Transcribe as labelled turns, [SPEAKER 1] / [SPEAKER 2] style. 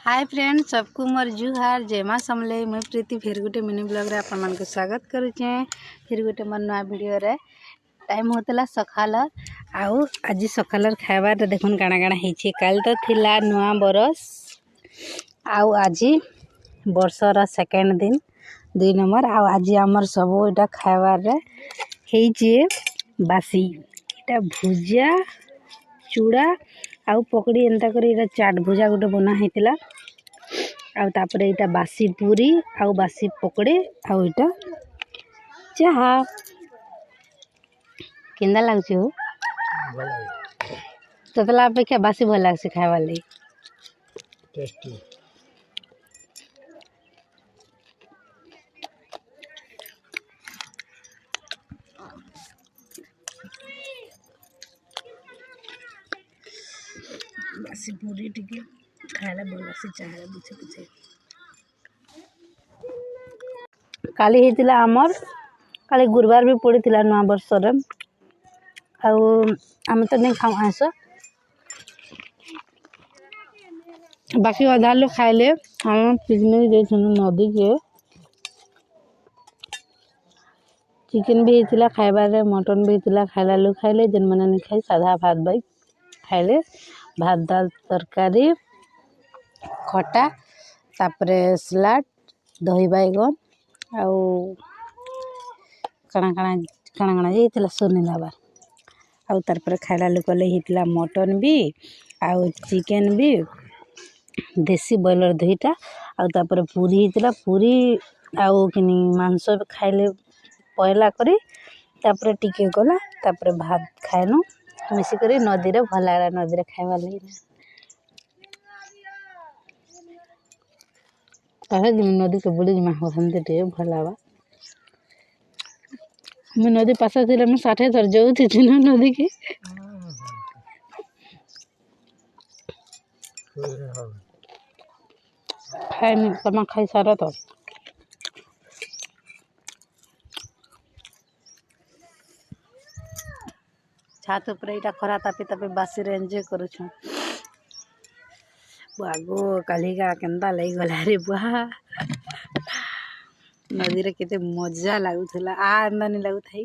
[SPEAKER 1] Hi friends, सबको मोर जुहार जय माँ समले। मुझे प्रीति फिर गोटे मिनी ब्लॉग रे आपण मन को स्वागत करुचे। फिर गोटे मोर नया वीडियो रे टाइम होतला सखाल आउ आज सखाल खाइबार देखुन काଣା काଣା ହେଇଛି। काल तो थिला नुआ बरस आउ आज वर्षर सेकेंड दिन 2 नंबर आउ आज आमर सब इटा खाइबार रे ହେଇଛି बासी इटा भुजिया चूड़ा आउ पकड़ी एंता करी इटा चाट भुजा गोटे बना हेतिला आउ तापरे इटा बासी पूरी आउ बासी पकड़ी आउ इटा चाहा केंदा लागछ हो ततला अपेक्षा बासी भल लागछ खाइबा लई टेस्टी। बासी पूरी टिके खाइला भल से चाहे बुझे बुझे काली हेतिला हमर काली गुरुवार भी पड़ीथिला नवा वर्ष रे आउ हम तो नहीं खाऊ आस बाकी आधा लोग खाइले। हम पिकनिक गए नदी के चिकन भी हेतिला खाइबार रे मटन भी हेतिला खाइला लोग खाइले जन मन नहीं खाई साधा भात बाई खाइले भात दाल तरकारी खटा तापरे सलाड दही बैगन आउ कणा कणा कणा कणा हेतिला सोनीला बार आउ तार पर खाइला लोग ले हेतिला मटन भी आउ चिकन भी देसी बॉयलर दुईटा आउ तापर पूरी हेतिला पूरी आउ किनी मांस खाइले पहला करी तापर टिके गला तापर भात खाइनु मिसी करी नदी रे भल लागला नदी रे खाइबा लई ताहे नदी के बुली मा हंते टे भल लावा मैं नदी पास थिले मैं 60 थर जाऊ थी ना नदी के खाई नहीं तमा खाई सारा तो छात ऊपर इटा खरा तापी तापी बासी रे एंजॉय करू छु बागो कालिका केंदा लई गला रे बुआ नदी रे केते मजा लागुथला आ अंदा नहीं लागु थाई।